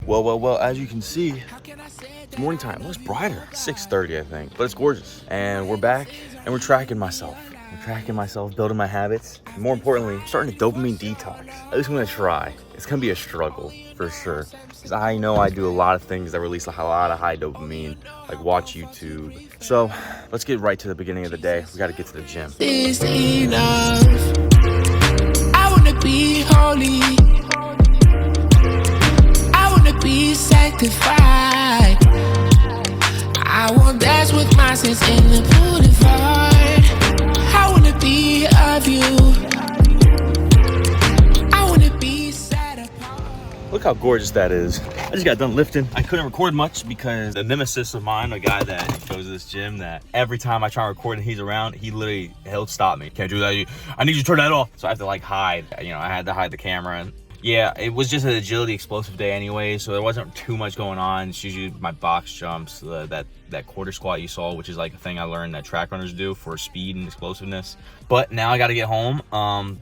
Well, as you can see, it's morning time. Well, it's brighter. 6:30, I think. But it's gorgeous. And we're back, and we're tracking myself. Building my habits. And more importantly, I'm starting a dopamine detox. At least I'm gonna try. It's gonna be a struggle, for sure. Because I know I do a lot of things that release a lot of high dopamine, like watch YouTube. So, let's get right to the beginning of the day. We gotta get to the gym. Is enough. I wanna be holy. I wanna be sanctified. I won't dance with my sins in the boulevard. I wanna be of you. I wanna be set apart. Look how gorgeous that is. I just got done lifting. I couldn't record much because the nemesis of mine, a guy that goes to this gym, that every time I try to record and he's around, he'll stop me. Can't do that. I need you to turn that off. So I have to like hide. You know, I had to hide the camera. And yeah, it was just an agility explosive day anyway, so there wasn't too much going on. It's usually my box jumps, that quarter squat you saw, which is like a thing I learned that track runners do for speed and explosiveness. But now I got to get home.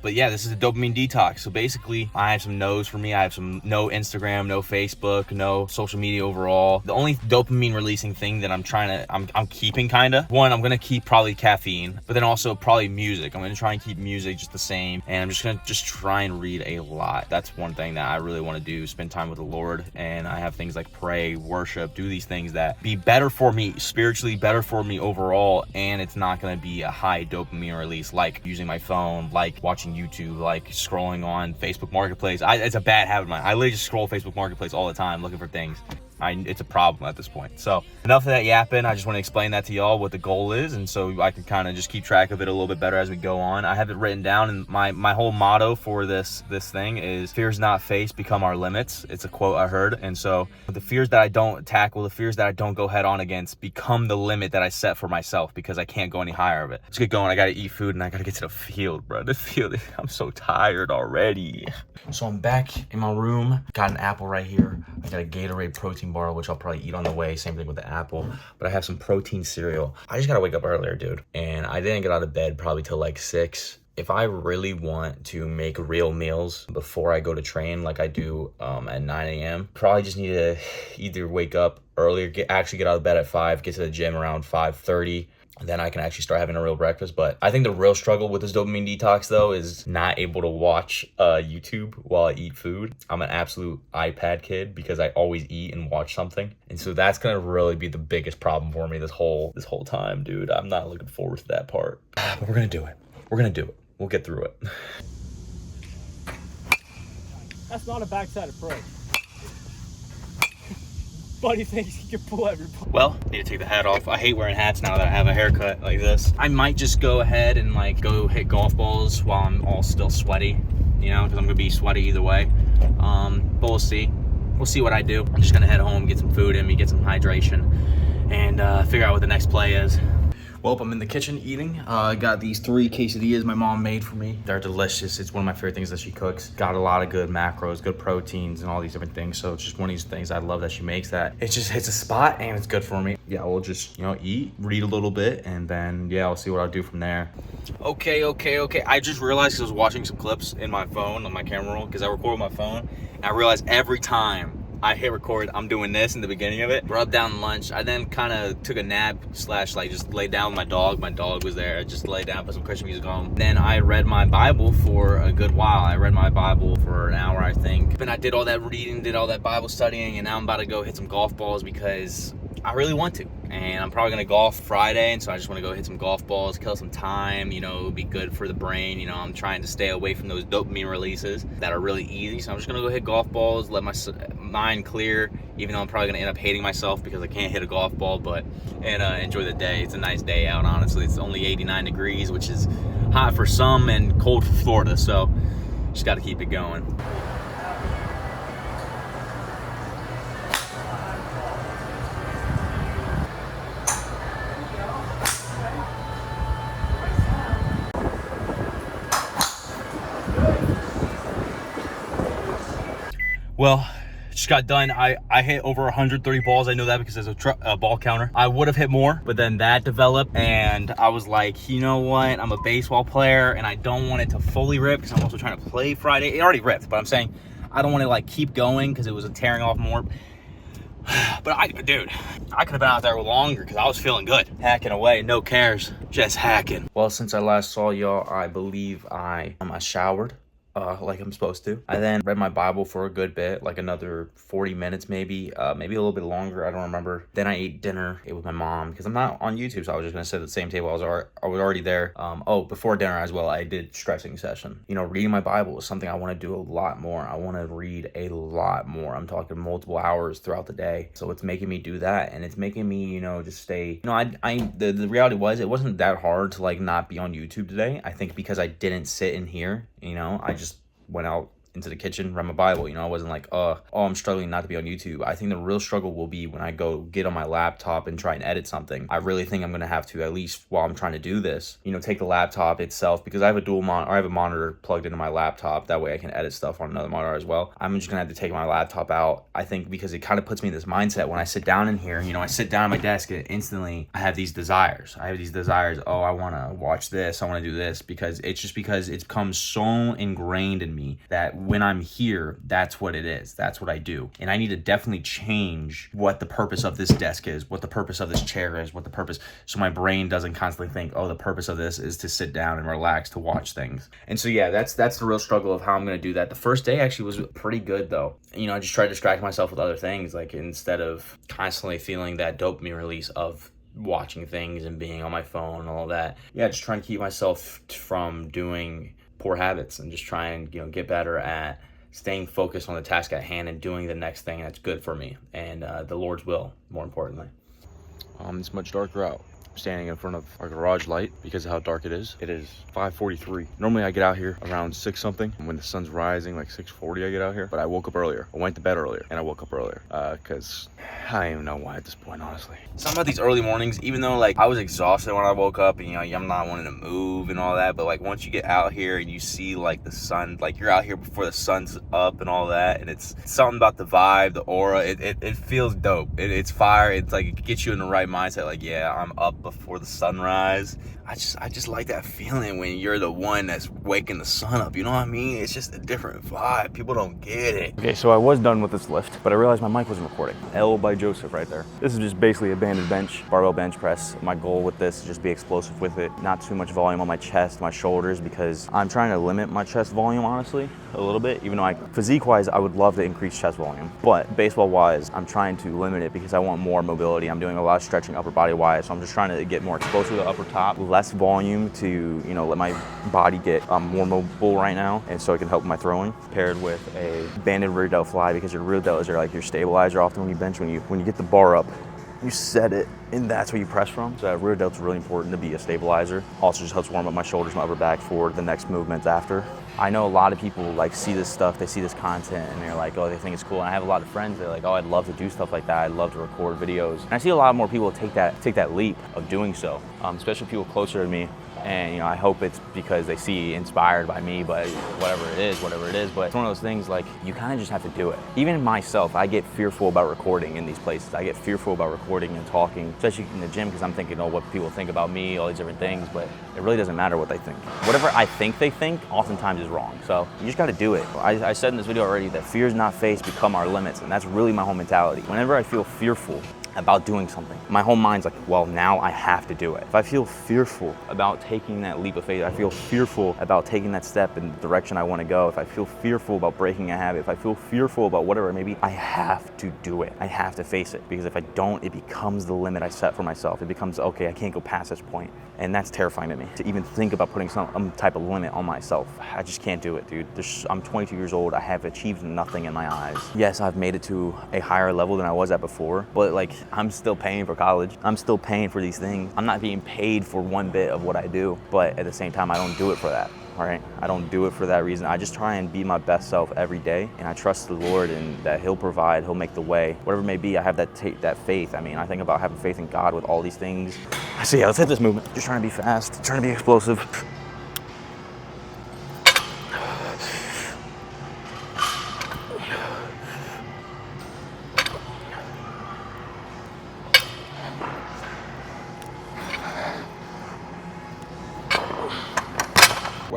But yeah, this is a dopamine detox. So basically, I have some no's for me. I have some no Instagram, no Facebook, no social media overall. The only dopamine releasing thing that I'm keeping kind of. One, I'm gonna keep probably caffeine, but then also probably music. I'm gonna try and keep music just the same, and I'm just gonna try and read a lot. That's one thing that I really want to do, spend time with the Lord. And I have things like pray, worship, do these things that be better for me spiritually, better for me overall, and it's not going to be a high dopamine release like using my phone, like watching YouTube, like scrolling on Facebook Marketplace. It's a bad habit of mine. I literally just scroll Facebook Marketplace all the time looking for things. It's a problem at this point. So enough of that yapping. I just want to explain that to y'all, what the goal is, and so I can kind of just keep track of it a little bit better as we go on. I have it written down, and my whole motto for this thing is fears not faced become our limits. It's a quote I heard. And so the fears that I don't tackle, the fears that I don't go head on against, become the limit that I set for myself, because I can't go any higher of it. Let's get going. I gotta eat food and I gotta get to the field, bro. The field, I'm so tired already. So I'm back in my room. Got an apple right here. I got a Gatorade protein bar, which I'll probably eat on the way. Same thing with the apple. But I have some protein cereal. I just gotta wake up earlier, dude. And I didn't get out of bed probably till like 6. If I really want to make real meals before I go to train, like I do at 9 a.m., probably just need to either wake up earlier, actually get out of bed at 5, get to the gym around 5:30. Then I can actually start having a real breakfast. But I think the real struggle with this dopamine detox, though, is not able to watch YouTube while I eat food. I'm an absolute iPad kid because I always eat and watch something. And so that's going to really be the biggest problem for me this whole time, dude. I'm not looking forward to that part. But we're going to do it. We'll get through it. That's not a backside approach. Buddy thinks he can pull every ball. Well, need to take the hat off. I hate wearing hats now that I have a haircut like this. I might just go ahead and like go hit golf balls while I'm all still sweaty, you know, because I'm gonna be sweaty either way. But we'll see. We'll see what I do. I'm just gonna head home, get some food in me, get some hydration, and figure out what the next play is. Well, I'm in the kitchen eating. I got these 3 quesadillas my mom made for me. They're delicious. It's one of my favorite things that she cooks. Got a lot of good macros, good proteins, and all these different things. So it's just one of these things I love that she makes, that it just hits a spot and it's good for me. Yeah, we'll just, eat, read a little bit, and then, yeah, I'll see what I'll do from there. Okay. I just realized, because I was watching some clips in my phone, on my camera roll, because I record with my phone, and I realized every time I hit record, I'm doing this in the beginning of it. We're up down lunch. I then kind of took a nap / like just laid down with my dog. My dog was there. I just laid down, put some Christian music on. Then I read my Bible for a good while. I read my Bible for an hour, I think. Then I did all that reading, did all that Bible studying, and now I'm about to go hit some golf balls because I really want to. And I'm probably gonna golf Friday, and so I just want to go hit some golf balls, kill some time. It would be good for the brain. I'm trying to stay away from those dopamine releases that are really easy. So I'm just gonna go hit golf balls, let my mind clear, even though I'm probably gonna end up hating myself because I can't hit a golf ball, and enjoy the day. It's a nice day out, honestly. It's only 89 degrees, which is hot for some and cold for Florida, so just got to keep it going. Well, just got done. I hit over 130 balls. I know that because there's a ball counter. I would have hit more, but then that developed, and I was like, you know what? I'm a baseball player, and I don't want it to fully rip because I'm also trying to play Friday. It already ripped, but I'm saying I don't want to like keep going because it was tearing off more. But I could have been out there longer because I was feeling good. Hacking away, no cares, just hacking. Well, since I last saw y'all, I believe I showered. Like I'm supposed to. I then read my Bible for a good bit, like another 40 minutes maybe, maybe a little bit longer, I don't remember. Then I ate dinner with my mom because I'm not on YouTube, so I was just gonna sit at the same table. I was already there. Before dinner as well, I did stretching session. You know, reading my Bible is something I want to do a lot more. I want to read a lot more. I'm talking multiple hours throughout the day, so it's making me do that, and it's making me, you know, just stay. You know, the reality was it wasn't that hard to like not be on YouTube today. I think because I didn't sit in here, you know, I just went out into the kitchen, read my Bible. You know, I wasn't like, I'm struggling not to be on YouTube. I think the real struggle will be when I go get on my laptop and try and edit something. I really think I'm gonna have to, at least while I'm trying to do this, you know, take the laptop itself, because I have a monitor plugged into my laptop. That way I can edit stuff on another monitor as well. I'm just gonna have to take my laptop out, I think, because it kind of puts me in this mindset when I sit down in here. You know, I sit down at my desk and instantly I have these desires. I want to watch this, I want to do this, because it's become so ingrained in me that when I'm here, that's what it is. That's what I do. And I need to definitely change what the purpose of this desk is, what the purpose of this chair is, so my brain doesn't constantly think, the purpose of this is to sit down and relax, to watch things. And so, yeah, that's the real struggle of how I'm going to do that. The first day actually was pretty good though. You know, I just tried to distract myself with other things, like instead of constantly feeling that dopamine release of watching things and being on my phone and all that. Yeah, just trying to keep myself from doing poor habits and just try and, you know, get better at staying focused on the task at hand and doing the next thing that's good for me and the Lord's will, more importantly. It's much darker out. I'm standing in front of our garage light because of how dark it is. It is 5:43. Normally I get out here around 6 something. When the sun's rising, like 6:40, I get out here. But I woke up earlier. I went to bed earlier and I woke up earlier because I don't even know why at this point, honestly. Something about these early mornings, even though like I was exhausted when I woke up and, you know, I'm not wanting to move and all that, but like once you get out here and you see like the sun, like you're out here before the sun's up and all that, and it's something about the vibe, the aura, it feels dope. It's fire. It's like it gets you in the right mindset. Like, yeah, I'm up before the sunrise. I just like that feeling when you're the one that's waking the sun up, you know what I mean? It's just a different vibe. People don't get it. Okay, so I was done with this lift, but I realized my mic wasn't recording. L by Joseph right there. This is just basically a banded bench, barbell bench press. My goal with this is just be explosive with it. Not too much volume on my chest, my shoulders, because I'm trying to limit my chest volume, honestly, a little bit. Even though physique-wise, I would love to increase chest volume. But baseball-wise, I'm trying to limit it because I want more mobility. I'm doing a lot of stretching upper body-wise, so I'm just trying to get more explosive to the upper top, less volume to, you know, let my body get more mobile right now, and so it can help my throwing. Paired with a banded rear delt fly, because your rear delts are like your stabilizer. Often when you bench, when you get the bar up, you set it, and that's where you press from. So that rear delt's really important to be a stabilizer. Also just helps warm up my shoulders, my upper back for the next movements after. I know a lot of people like see this stuff, they see this content, and they're like, they think it's cool. And I have a lot of friends that are like, I'd love to do stuff like that. I'd love to record videos. And I see a lot more people take that leap of doing so, especially people closer to me. And, you know, I hope it's because they see inspired by me, but whatever it is. But it's one of those things, like, you kind of just have to do it. Even myself, I get fearful about recording in these places. I get fearful about recording and talking, especially in the gym, because I'm thinking, what people think about me, all these different things, but it really doesn't matter what they think. Whatever I think they think, oftentimes is wrong. So you just got to do it. I said in this video already that fears not faced become our limits, and that's really my whole mentality. Whenever I feel fearful about doing something, my whole mind's like, well, now I have to do it. If I feel fearful about taking that leap of faith, I feel fearful about taking that step in the direction I want to go, if I feel fearful about breaking a habit, if I feel fearful about whatever it may be, I have to do it. I have to face it, because if I don't, it becomes the limit I set for myself. It becomes, okay, I can't go past this point. And that's terrifying to me, to even think about putting some type of limit on myself. I just can't do it, dude. I'm 22 years old. I have achieved nothing in my eyes. Yes, I've made it to a higher level than I was at before, but like, I'm still paying for college. I'm still paying for these things. I'm not being paid for one bit of what I do, but at the same time, I don't do it for that. All right, I don't do it for that reason. I just try and be my best self every day, and I trust the Lord and that He'll provide, He'll make the way. Whatever it may be, I have that faith. I mean, I think about having faith in God with all these things. So yeah, let's hit this movement. Just trying to be fast, trying to be explosive.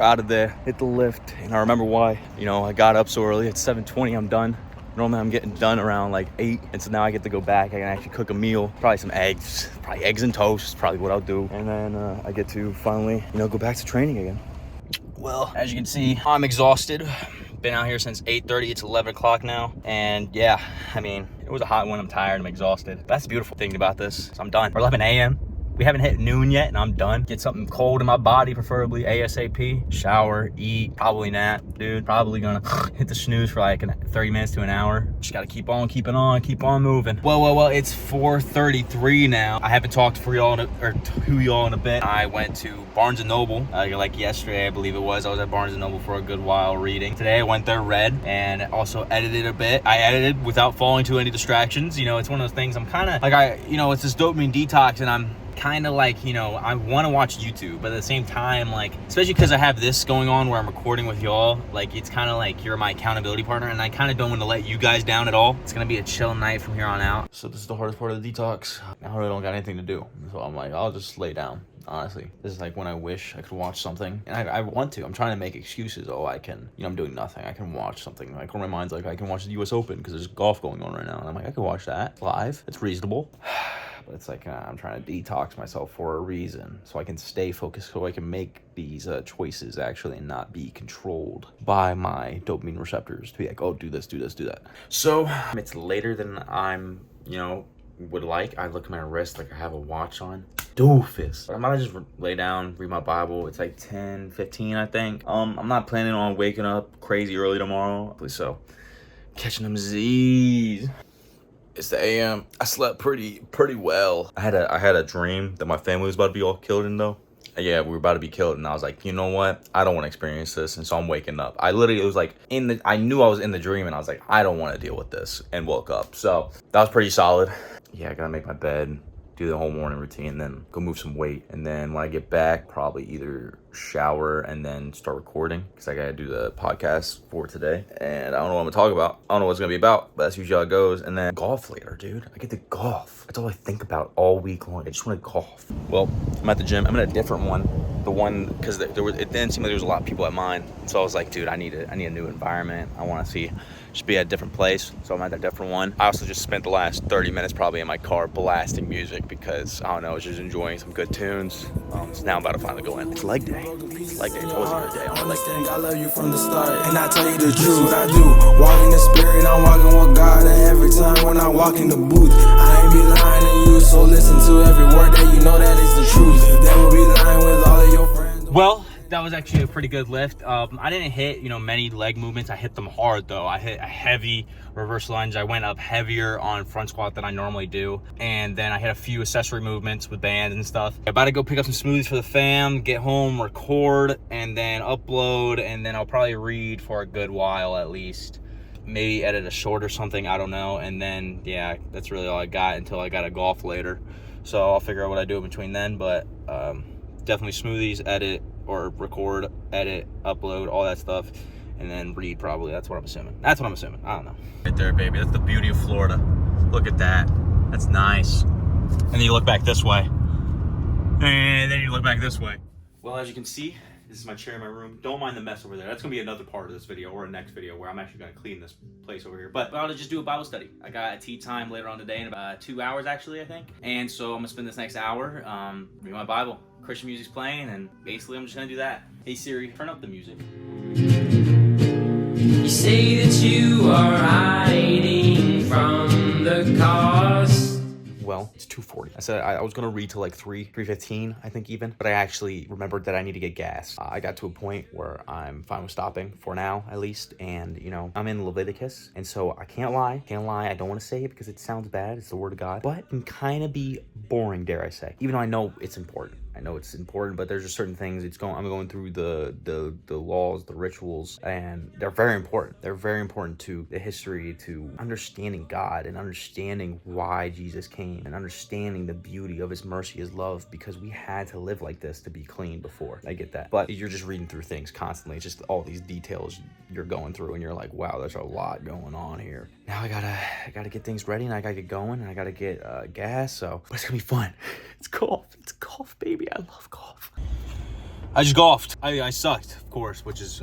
We're out of there, hit the lift, and I remember why. You know, I got up so early. At 7:20, I'm done. Normally I'm getting done around like 8, and so now I get to go back. I can actually cook a meal, probably some eggs, probably eggs and toast, probably what I'll do. And then I get to finally, you know, go back to training again. Well, as you can see, I'm exhausted. Been out here since 8:30. It's 11 o'clock now. And yeah, I mean, it was a hot one. I'm tired, I'm exhausted. That's the beautiful thing about this. So I'm done. We're 11 a.m. We haven't hit noon yet, and I'm done. Get something cold in my body, preferably ASAP. Shower, eat, probably nap, dude. Probably gonna hit the snooze for like 30 minutes to an hour. Just gotta keep on keeping on, keep on moving. Well, it's 4:33 now. I haven't talked to y'all in a bit. I went to Barnes & Noble, like yesterday, I believe it was. I was at Barnes & Noble for a good while reading. Today I went there, read, and also edited a bit. I edited without falling to any distractions. You know, it's one of those things I'm kind of like, it's this dopamine detox, and I'm kind of like, I want to watch YouTube, but at the same time, like, especially because I have this going on where I'm recording with y'all, like, it's kind of like you're my accountability partner, and I kind of don't want to let you guys down at all. It's gonna be a chill night from here on out. So this is the hardest part of the detox. I really don't got anything to do, so I'm like, I'll just lay down. Honestly, this is like when I wish I could watch something, and I want to. I'm trying to make excuses. Oh, I can, I'm doing nothing. I can watch something. Like, on my mind's like, I can watch the US Open because there's golf going on right now, and I'm like, I can watch that live. It's reasonable. But it's like, I'm trying to detox myself for a reason, so I can stay focused, so I can make these choices actually and not be controlled by my dopamine receptors to be like, oh, do this, do this, do that. So it's later than I'm, would like. I look at my wrist like I have a watch on. Doofus. I might just lay down, read my Bible. It's like 10:15, I think. I'm not planning on waking up crazy early tomorrow, so catching them Z's. It's the AM. I slept pretty well. I had a dream that my family was about to be all killed in though. Yeah, we were about to be killed, and I was like, you know what? I don't want to experience this, and so I'm waking up. I literally, it was like I knew I was in the dream, and I was like, I don't want to deal with this, and woke up. So that was pretty solid. Yeah, I gotta make my bed, do the whole morning routine, then go move some weight, and then when I get back, probably either shower and then start recording, because I gotta do the podcast for today, and I don't know what I'm gonna talk about. I don't know what it's gonna be about, but that's usually how it goes. And then golf later, dude. I get to golf. That's all I think about all week long. I just want to golf. Well, I'm at the gym. I'm in a different one. The one, because it didn't seem like there was a lot of people at mine, so I was like, dude, I need a new environment. I want to just be at a different place, so I'm at a different one. I also just spent the last 30 minutes probably in my car blasting music because, I don't know, I was just enjoying some good tunes. So now I'm about to finally go in. It's leg day. It's leg day. It's always a good day. I'm leg day. I love you from the start, and I tell you the truth. I do. Walk in the spirit, I'm walking with God, and every time when I walk in the booth, I ain't be lying to you, so listen to every word that you know that is the truth. They will be lying with all of your friends. Well, that was actually a pretty good lift. I didn't hit, many leg movements. I hit them hard though. I hit a heavy reverse lunge. I went up heavier on front squat than I normally do. And then I hit a few accessory movements with bands and stuff. I'm about to go pick up some smoothies for the fam, get home, record, and then upload. And then I'll probably read for a good while at least. Maybe edit a short or something, I don't know. And then, yeah, that's really all I got until I got to golf later. So I'll figure out what I do in between then. But definitely smoothies, edit, or record, edit, upload, all that stuff, and then read probably. That's what I'm assuming. I don't know. Right there, baby. That's the beauty of Florida. Look at that. That's nice. And then you look back this way. And then you look back this way. Well, as you can see, this is my chair in my room. Don't mind the mess over there. That's going to be another part of this video or a next video where I'm actually going to clean this place over here. But I'll just do a Bible study. I got a tea time later on today in about 2 hours actually, I think. And so I'm going to spend this next hour reading my Bible. Christian music's playing, and basically I'm just gonna do that. Hey Siri, turn up the music. You say that you are hiding from the cost. Well, it's 2:40. I said I was gonna read till like 3:15, I think even, but I actually remembered that I need to get gas. I got to a point where I'm fine with stopping for now, at least, and I'm in Leviticus, and so I can't lie. I don't want to say it because it sounds bad. It's the word of God, but it can kind of be boring, dare I say, even though I know it's important. But there's just certain things I'm going through the laws, the rituals, and they're very important. They're very important to the history, to understanding God and understanding why Jesus came and understanding the beauty of his mercy, his love, because we had to live like this to be clean before. I get that. But you're just reading through things constantly. It's just all these details you're going through and you're like, wow, there's a lot going on here. Now I gotta get things ready, and I gotta get going, and I gotta get gas, but it's gonna be fun. It's golf, baby. I love golf. I just golfed. I sucked, of course, which is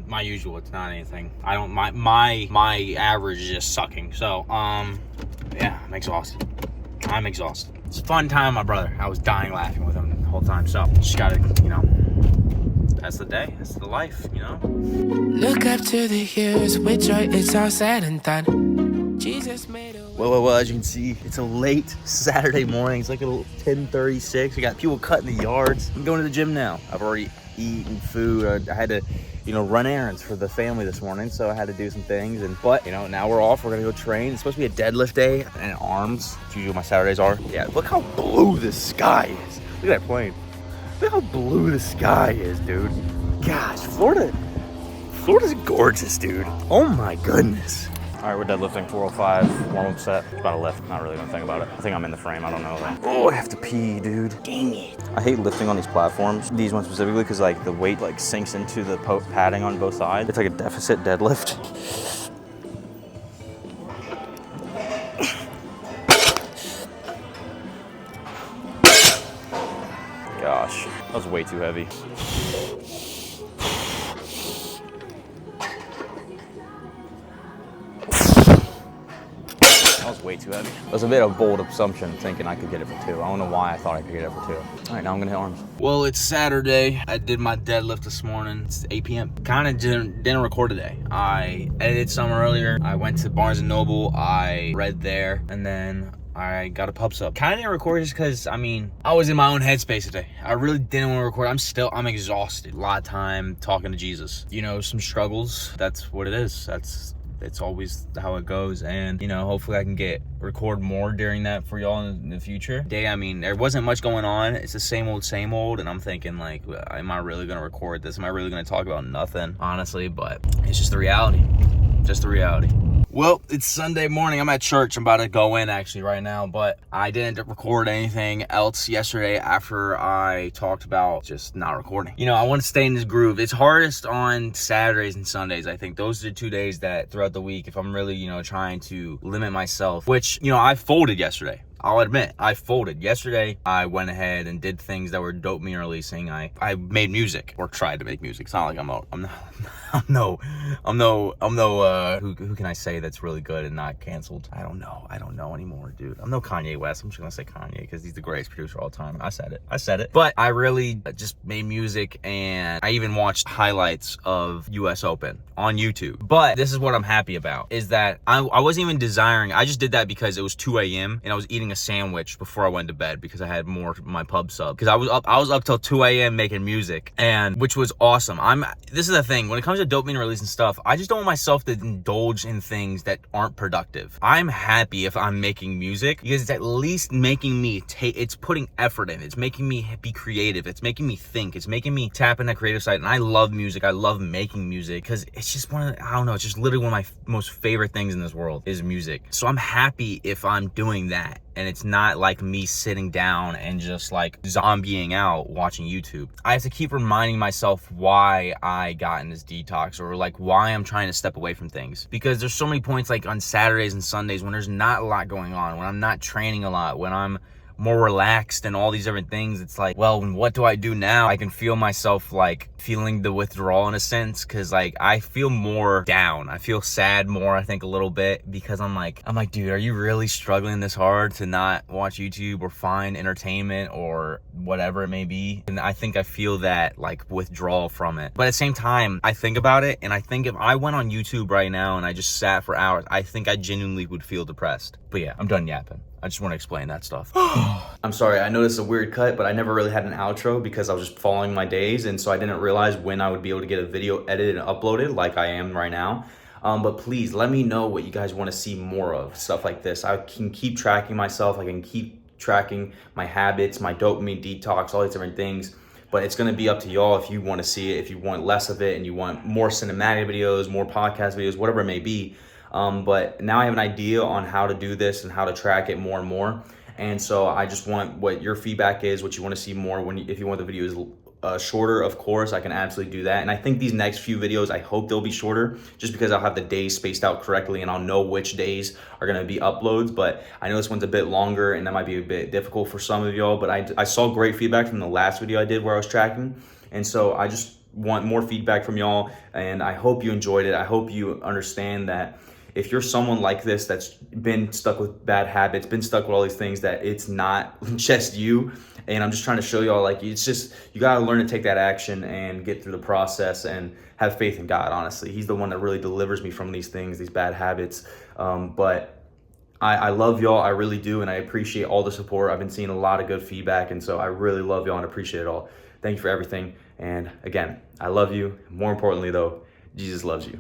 my usual. It's not anything. I don't my average is just sucking. So yeah, I'm exhausted. It's a fun time, my brother. I was dying laughing with him the whole time. So just gotta, that's the day. That's the life, Look up to the hills with joy, it's all said and done. Jesus made a way. Well, as you can see, it's a late Saturday morning. It's like a little 10:36. We got people cutting the yards. I'm going to the gym now. I've already eaten food. I had to, run errands for the family this morning, so I had to do some things. But now we're off. We're gonna go train. It's supposed to be a deadlift day and arms. That's usually what my Saturdays are. Yeah, look how blue the sky is. Look at that plane. Look how blue the sky is, dude. Gosh, Florida's gorgeous, dude. Oh my goodness. All right, we're deadlifting 405, warm-up set. It's about a lift, not really gonna think about it. I think I'm in the frame, I don't know though. Oh, I have to pee, dude. Dang it. I hate lifting on these platforms, these ones specifically, because like the weight like sinks into the padding on both sides. It's like a deficit deadlift. Gosh, that was way too heavy. Way too heavy. It was a bit of a bold assumption thinking I could get it for 2. I don't know why I thought I could get it for 2. All right, now I'm gonna hit arms. Well, it's Saturday. I did my deadlift this morning. It's 8 p.m. Kind of didn't record today. I edited some earlier. I went to Barnes & Noble. I read there, and then I got a pub sub. Kind of didn't record just because, I was in my own headspace today. I really didn't want to record. I'm exhausted. A lot of time talking to Jesus. Some struggles. That's what it is. It's always how it goes, and hopefully I can record more during that for y'all in the future. There wasn't much going on. It's the same old, and I'm thinking like, am I really gonna record this? Am I really gonna talk about nothing, honestly? But it's just the reality. Well, it's Sunday morning. I'm at church. I'm about to go in actually right now, but I didn't record anything else yesterday after I talked about just not recording. I want to stay in this groove. It's hardest on Saturdays and Sundays. I think those are the 2 days that throughout the week, if I'm really, trying to limit myself, which, I folded yesterday. I'll admit, I folded. Yesterday, I went ahead and did things that were dopamine releasing. I made music, or tried to make music. It's not like who can I say that's really good and not canceled? I don't know anymore, dude. I'm no Kanye West. I'm just gonna say Kanye because he's the greatest producer of all time. I said it. But I really just made music, and I even watched highlights of US Open on YouTube. But this is what I'm happy about, is that I wasn't even desiring. I just did that because it was 2 a.m. and I was eating a sandwich before I went to bed because I had more of my pub sub, because I was up till 2 a.m. making music, and which was awesome. This is the thing, when it comes to dopamine release and stuff, I just don't want myself to indulge in things that aren't productive. I'm happy if I'm making music because it's at least making me it's putting effort in. It's making me be creative. It's making me think. It's making me tap in that creative side. And I love music. I love making music because it's just it's just literally one of my most favorite things in this world is music. So I'm happy if I'm doing that. And it's not like me sitting down and just like zombieing out watching YouTube. I have to keep reminding myself why I got in this detox, or like why I'm trying to step away from things. Because there's so many points like on Saturdays and Sundays when there's not a lot going on, when I'm not training a lot, when I'm more relaxed and all these different things. It's like, well, what do I do now? I can feel myself like feeling the withdrawal in a sense, because like I feel more down. I feel sad more, I think, a little bit, because I'm like, dude, are you really struggling this hard to not watch YouTube or find entertainment or whatever it may be? And I think I feel that like withdrawal from it. But at the same time, I think about it, and I think if I went on YouTube right now and I just sat for hours, I think I genuinely would feel depressed. But yeah, I'm done yapping. I just want to explain that stuff. I'm sorry, I know this is a weird cut, but I never really had an outro because I was just following my days, and so I didn't realize when I would be able to get a video edited and uploaded like I am right now. But please let me know what you guys want to see more of, stuff like this. I can keep tracking myself. I can keep tracking my habits, my dopamine detox, all these different things. But it's going to be up to y'all if you want to see it, if you want less of it and you want more cinematic videos, more podcast videos, whatever it may be. But now I have an idea on how to do this and how to track it more and more. And so I just want what your feedback is, what you want to see more. If you want the videos shorter, of course, I can absolutely do that. And I think these next few videos, I hope they'll be shorter, just because I'll have the days spaced out correctly and I'll know which days are going to be uploads. But I know this one's a bit longer and that might be a bit difficult for some of y'all, but I saw great feedback from the last video I did where I was tracking. And so I just want more feedback from y'all, and I hope you enjoyed it. I hope you understand that if you're someone like this that's been stuck with bad habits, been stuck with all these things, that it's not just you. And I'm just trying to show y'all, like, it's just, you gotta learn to take that action and get through the process and have faith in God, honestly. He's the one that really delivers me from these things, these bad habits. But I love y'all, I really do, and I appreciate all the support. I've been seeing a lot of good feedback, and so I really love y'all and appreciate it all. Thank you for everything. And again, I love you. More importantly though, Jesus loves you.